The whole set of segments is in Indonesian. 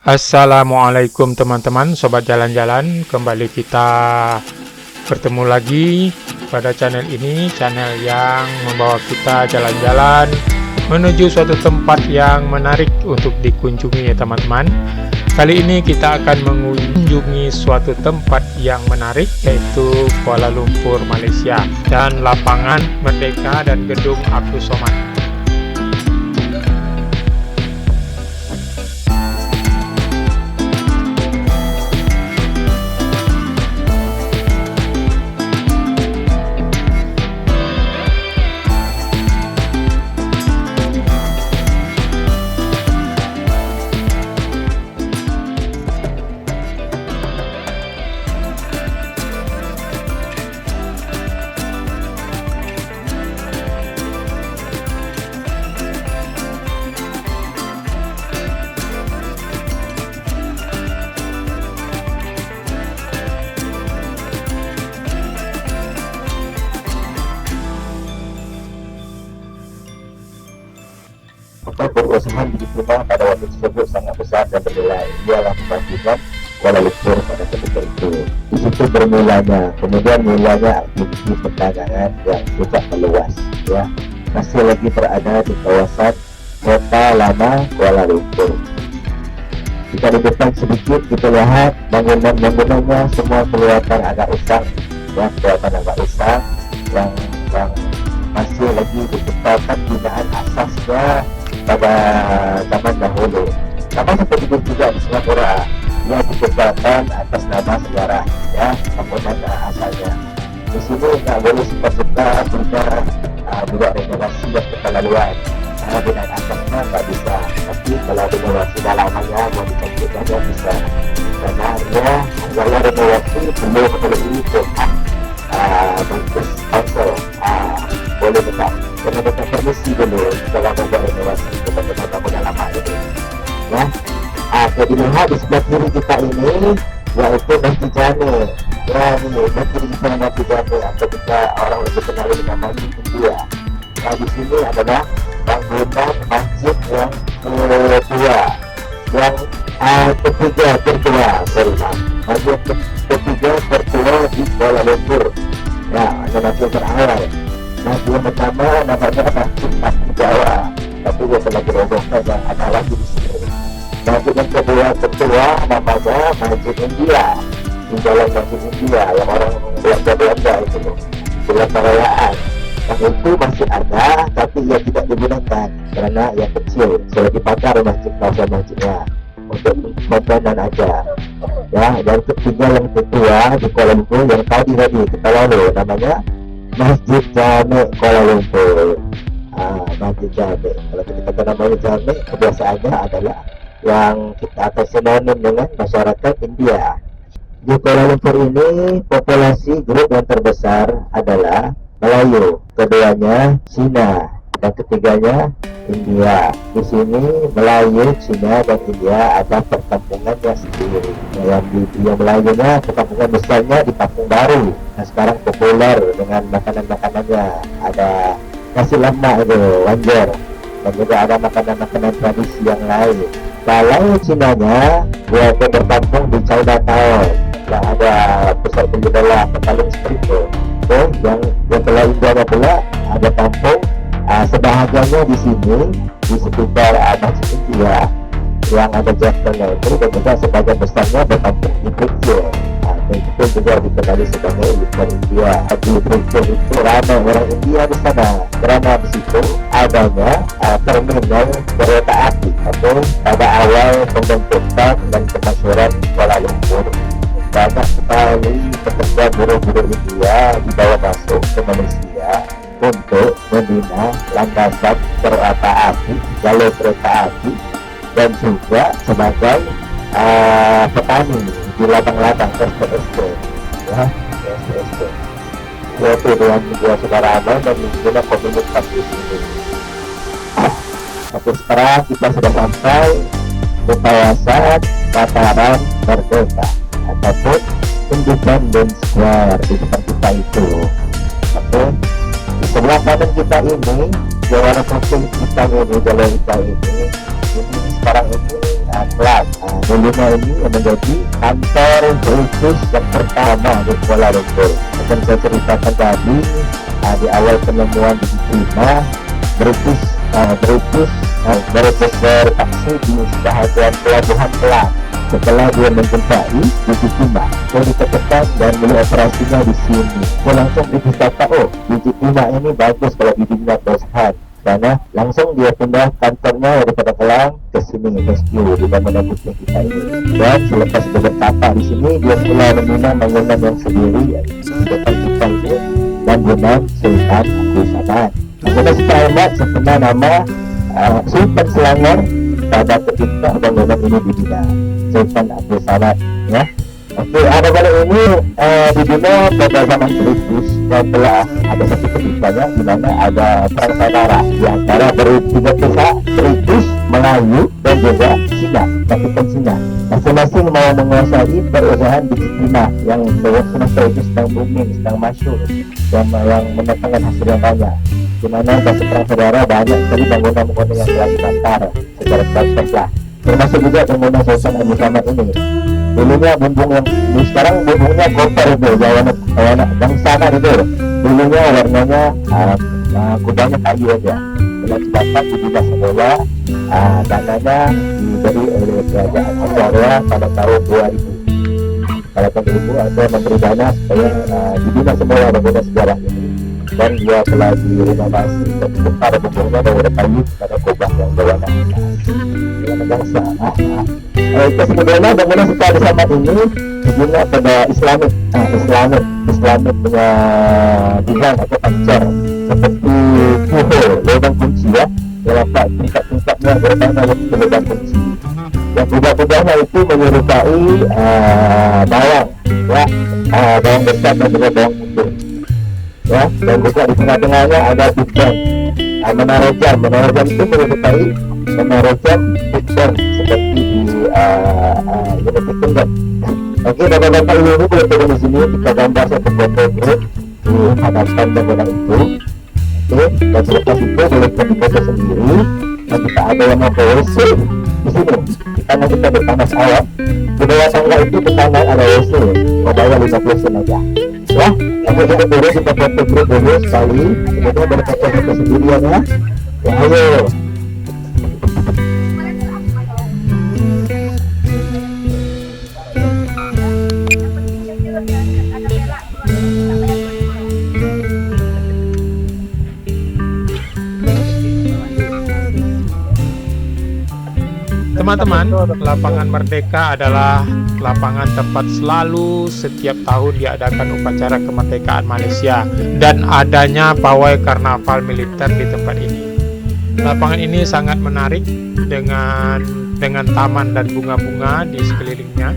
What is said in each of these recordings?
Assalamualaikum teman-teman, sobat jalan-jalan. Kembali kita bertemu lagi pada channel ini, channel yang membawa kita jalan-jalan menuju suatu tempat yang menarik untuk dikunjungi ya teman-teman. Kali ini kita akan mengunjungi suatu tempat yang menarik, yaitu Kuala Lumpur, Malaysia, dan lapangan Merdeka dan gedung Abdul Somad. Perusahaan diterima pada waktu tersebut sangat besar dan bernilai. Ialah pembangunan Kuala Lumpur pada ketika itu. Di situ bermulanya, kemudian mulanya aktiviti perdagangan yang tidak meluas. Ya, masih lagi berada di kawasan Kota Lama Kuala Lumpur. Jika di depan sedikit kita lihat bangunan-bangunannya semua kelihatan agak usang, ya, kelihatan agak usang yang masih lagi diciptakan binaan asasnya pada zaman dahulu. Sama seperti itu juga di Singapura, yang diciptakan atas nama sejarah, ya, bangunan asalnya. Di sini nggak boleh suka-suka buat renovasi yang keterlaluan. Karena binaan asasnya nggak bisa, tapi kalau renovasi dalamannya mau dicantikkan ya bisa. Karena dia adalah renovasi belum memiliki Tuhan bagus sponsor boleh tetap kena minta permisi dulu dalam membuat renovasi kepada bangunan lama ini, ya. Jadi dilihat di sebelah kiri kita ini yaitu Masjid Jami. Ya, ini Masjid Jami atau kita orang lebih kenal dengan Masjid India. Nah, di sini adalah bangunan masjid yang kedua, yang ketiga tertua, masjid ketiga tertua di Kuala Lumpur. Ya, ada masjid terawal. Masjid yang pertama namanya Masjid Masjid Jawa, tapi dia telah dirobohkan dan ada lagi di sini. Masjid yang kedua tertua namanya Masjid India, di jalan Masjid India yang orang belanja itu bulan perayaan. Yang itu masih ada, tapi ia tidak digunakan karena ia kecil, sudah dibakar kawasan masjidnya untuk maintenance aja. Ya, dan ketiga yang kedua di Kuala Lumpur yang tadi kita lalu namanya Masjid Jami Kuala Lumpur. Masjid Jami. Kalau kita kata namanya Jami, kebiasaannya adalah yang kita akan sinonim dengan masyarakat India. Di Kuala Lumpur ini populasi grup yang terbesar adalah Melayu, keduanya Cina, dan ketiganya India. Di sini Melayu, Cina, dan India ada perkampungannya sendiri. Yang Melayunya perkampungan besarnya di Kampung Baru. Nah, sekarang populer dengan makanan-makanannya. Ada nasi lemak itu, wanjer, dan juga ada makanan-makanan tradisi yang lain. Kalau Cinanya, dia berkampung di Chinatown, yang ada pusat penjualan paling street itu. Yang telah India pula ada kampung sebahagiannya di sini di sekitar Masjid India yang ada jatuhnya itu, dan juga sebagian besarnya berkampung di Brigjen. Itu juga dikenali sebagai Little India. Di Brigjen itu ramai orang India di sana karena di situ adanya terminal kereta api atau pada awal pembentukan dan kemasyhuran Kuala Lumpur. Banyak sekali pekerja buruh-buruh India dibawa masuk ke Malaysia untuk membina landasan kereta api, jalur kereta api, dan juga sebagai petani di ladang-ladang SPST, ya, SPST. Yaitu dengan menjual saudara amal dan menjual komunitas di sini. Tapi sekarang kita sudah sampai ke kawasan Dataran Merdeka ataupun Independence Square di depan kita itu. Oke, di sebelah kanan kita ini, jalan kaki kita ini, jalan kita ini sekarang ini kelas dulunya ini yang menjadi kantor British yang pertama di Kuala Lumpur. Akan saya ceritakan tadi di awal penemuan biji timah, British bertaksi di sebahagian pelabuhan Kelang. Setelah dia menjumpai biji timah yang ditekan dan mulai operasinya di sini, dia langsung berkata, oh biji timah ini bagus kalau didinya Boshan, karena langsung dia pindah kantornya daripada Kelang ke sini, ke Skew di Bangunan Putih kita ini. Dan selepas bertapa di sini, dia mulai meminang bangunan yang sendiri, depan kita itu, bangunan Sultan Abdul Samad. Bangunan Sultan Ahmad sebenarnya nama Sultan Selangor pada ketika bangunan ini dibina, Sultan Abdul Samad, ya. Oke, ada kali ini dibina pada zaman British, setelah ada satu ketikanya di mana ada perang saudara di antara tiga pihak, British, Melayu, dan juga Cina, pasukan Cina. Masing-masing mau menguasai perusahaan biji timah yang semasa itu sedang booming, sedang masyhur, yang mendatangkan hasil yang banyak. Di mana pas perang saudara banyak sekali bangunan-bangunan yang telah dibakar secara cepat-cepat, termasuk juga bangunan Sultan Abdul Samad ini. Dulunya bumbung yang sekarang bumbungnya koper itu, warna bangsana itu. Dulunya warnanya kudanya kayu aja. Setelah dibakar dibina semula, dananya diberi oleh kerajaan Australia pada tahun 2000. Pada tahun 2000 ada memberi dana supaya dibina semula bangunan sejarah ini. Dan dia telah direnovasi dan dibongkar bumbungnya dari kayu pada kubah yang berwarna emas. Warna bangsa. Kemudian bangunan Sultan Abdul Samad ini dibina pada Islamic punya desain atau pancar seperti kuhul, lubang kunci, ya, yang letak tingkat-tingkatnya berbana lubang kunci. Yang kubah-kubahnya itu menyerupai bawang, ya, bawang besar dan juga bawang putih, ya. Dan juga di tengah-tengahnya ada bidang, menara jam itu menyerupai menara jam bidang seperti di United Kingdom. Oke, bapak-bapak ini boleh turun di sini, kita gambar satu foto group di hadapan bangunan itu. Oke, dan selepas itu boleh foto sendiri. Dan kita ada yang mau WC di sini. Karena kita berpanas awal, di bawah tangga itu pertama ada WC, mau bayar 50 sen aja. Ya, nanti kita turun, kita foto group dulu sekali, kemudian boleh foto sendirian, ya. Ya, ayo. Teman-teman, lapangan Merdeka adalah lapangan tempat selalu setiap tahun diadakan upacara kemerdekaan Malaysia dan adanya pawai karnaval militer di tempat ini. Lapangan ini sangat menarik dengan taman dan bunga-bunga di sekelilingnya.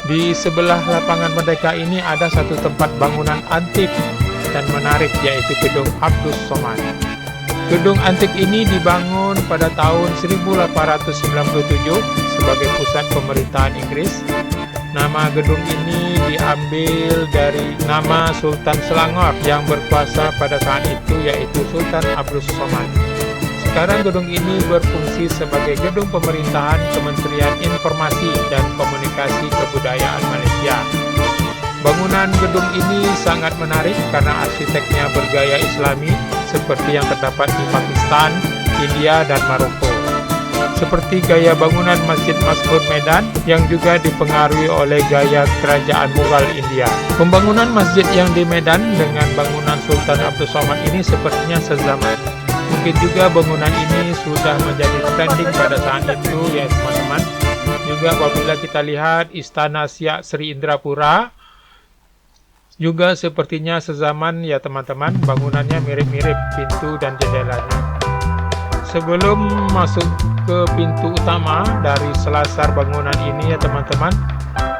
Di sebelah lapangan Merdeka ini ada satu tempat bangunan antik dan menarik, yaitu Gedung Abdus Somad. Gedung antik ini dibangun pada tahun 1897 sebagai pusat pemerintahan Inggris Nama gedung ini diambil dari nama Sultan Selangor yang berkuasa pada saat itu, yaitu Sultan Abdus Somad. Sekarang gedung ini berfungsi sebagai gedung pemerintahan Kementerian Informasi dan Komunikasi Kebudayaan Malaysia. Bangunan gedung ini sangat menarik karena arsiteknya bergaya Islami seperti yang terdapat di Pakistan, India, dan Maroko. Seperti gaya bangunan Masjid Mas'ud Medan yang juga dipengaruhi oleh gaya kerajaan Mughal India. Pembangunan masjid yang di Medan dengan bangunan Sultan Abdus Somad ini sepertinya sezaman. Mungkin juga bangunan ini sudah menjadi trending pada saat itu, ya teman-teman. Juga apabila kita lihat Istana Siak Sri Indrapura, juga sepertinya sezaman ya teman-teman, bangunannya mirip-mirip pintu dan jendelanya. Sebelum masuk ke pintu utama dari selasar bangunan ini ya teman-teman,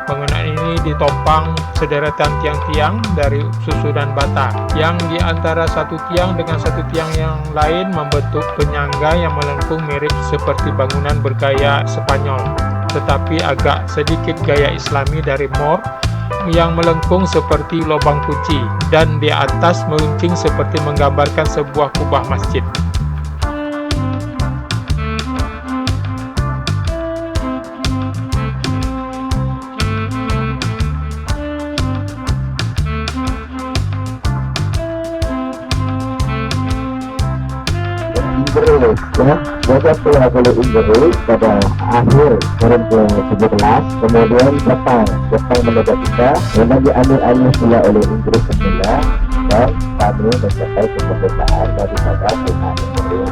bangunan ini ditopang sederetan tiang-tiang dari susunan bata, yang di antara satu tiang dengan satu tiang yang lain membentuk penyangga yang melengkung mirip seperti bangunan bergaya Spanyol, tetapi agak sedikit gaya Islami dari Moor yang melengkung seperti lubang kunci, dan di atas meruncing seperti menggambarkan sebuah kubah masjid. Inggris ya, jadi setelah oleh Inggris pada akhir tahun ke-17, kemudian Jepang mendapat kita, memang diambil alih pula oleh Inggris semula, dan kami mencapai kemerdekaan daripada Sultan Inggris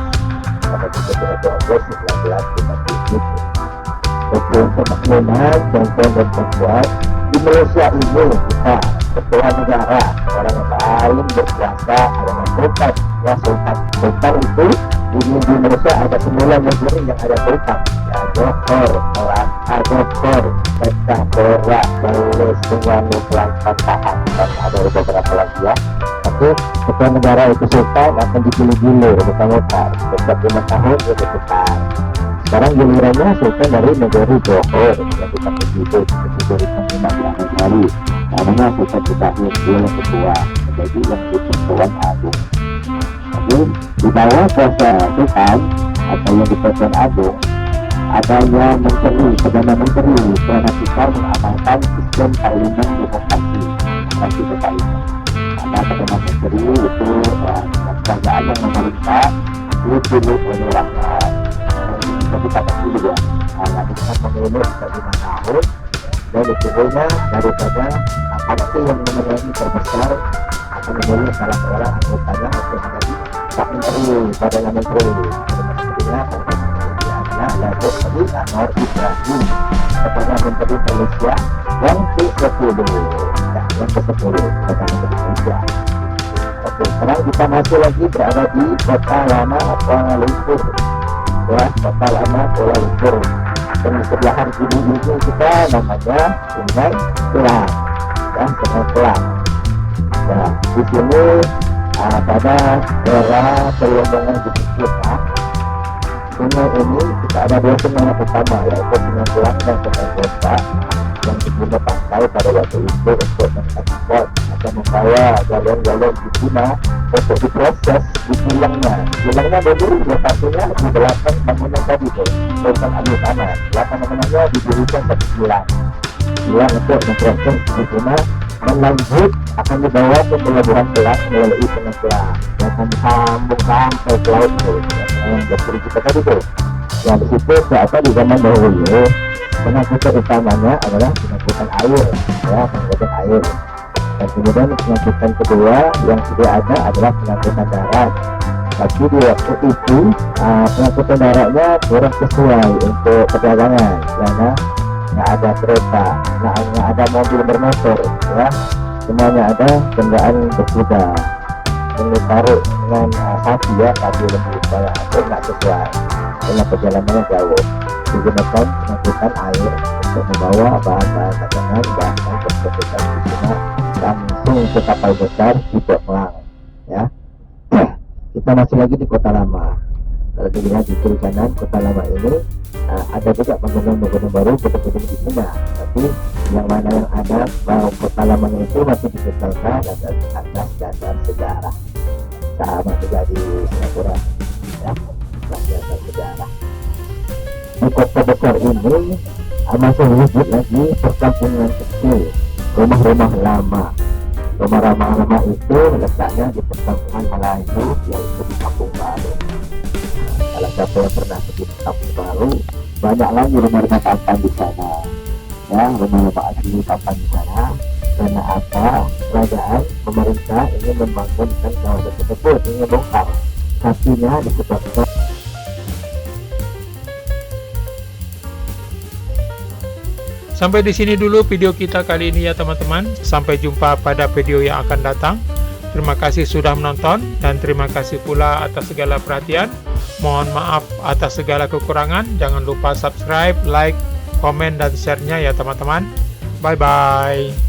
pada 31 Ogos 1957. Betul kemakluman tuan-tuan dan puan-puan, di Malaysia ini kita ketua negara, orang yang paling berkuasa adalah Sultan. Ya, Sultan itu di Malaysia ada 9 negeri yang ada sultan, ya, Johor, Melaka, Johor, Pecah, Perak, Perlis, Terengganu, Kelantan, Pahang, dan ada beberapa lagi ya. Tapi ketua negara itu sultan akan dipilih-pilih mutar-mutar setiap 5 tahun dia berputar. Sekarang gilirannya sultan dari negeri Johor yang kita begitu dari penggunaan negeri, namanya sultan kita yang ketua, jadi yang Tuan Agung. Di bawah kuasa Sultan atau yang di Tuan Agung adanya menteri, perdana menteri, karena kita mengamalkan sistem parlimen demokrasi berparlimen. Ada perdana menteri itu kerajaan yang memerintah dipilih oleh rakyat. Jadi kata juga, nanti kita memilih 5 tahun dan dipilihnya daripada partai yang memenuhi terbesar akan memilih salah seorang anggotanya untuk menjadi Pak Menteri, Perdana Menteri. Menterinya adalah Dr. Anwar Ibrahim, Perdana Menteri Malaysia yang ke-10, yang ke-10 Perdana Menteri Malaysia. Oke, sekarang kita masih lagi berada di Kota Lama Kuala Lumpur, ya, Kota Lama Kuala Lumpur. Dan di sebelahan kiri ini kita namanya Sungai Kelang, ya, Sungai Kelang. Nah, di sini pada era perlombangan kita, sungai ini kita ada 2 sungai utama, yaitu Sungai Kelang dan Sungai Kota, yang diguna pantai pada waktu itu untuk mengekspor atau membawa galon-galon di Cina untuk diproses di kilangnya. Kilangnya dulu lokasinya di belakang bangunan tadi tuh, Sultan Abdul Somad. Belakang bangunannya didirikan 1 kilang untuk memproses di Cina, dan lanjut akan dibawa ke pelabuhan Kelang melalui Sungai Kelang yang akan disambung sampai ke laut tuh, yang 20 juta tadi tuh. Ya, di situ di zaman dahulu pengangkutan utamanya adalah pengangkutan air, ya, pengangkutan air. Dan kemudian pengangkutan kedua yang sudah ada adalah pengangkutan darat. Tapi di waktu itu pengangkutan daratnya kurang sesuai untuk perdagangan, karena nggak ada kereta, nggak ada mobil bermotor, ya, semuanya ada kendaraan berkuda yang ditaruh dengan sapi, ya, sapi lebih banyak, itu nggak sesuai dengan perjalanannya jauh. Digunakan pengangkutan air untuk membawa bahan-bahan dagangan bahkan berkebutuhan di Cina langsung ke kapal besar di Port Kelang, ya. Kita masih lagi di Kota Lama. Kalau dilihat di kiri kanan kota lama ini ada juga bangunan-bangunan baru, gedung-gedung di Cina, tapi yang mana yang ada kota lamanya itu masih dikekalkan atas dasar sejarah, sama juga di Singapura ya, atas dasar sejarah. Di kota besar ini masih wujud lagi perkampungan kecil, rumah-rumah lama. Rumah-rumah lama itu letaknya di perkampungan Melayu, yaitu di Kampung Baru. Kalau siapa yang pernah pergi ke Kampung Baru, banyak lagi rumah-rumah papan di sana, ya, rumah-rumah asli papan di sana. Karena apa? Kerajaan, pemerintah ingin membangunkan kawasan tersebut, ingin bongkar, kakinya disebabkan. Sampai di sini dulu video kita kali ini ya teman-teman. Sampai jumpa pada video yang akan datang. Terima kasih sudah menonton dan terima kasih pula atas segala perhatian. Mohon maaf atas segala kekurangan. Jangan lupa subscribe, like, komen dan share-nya ya teman-teman. Bye bye.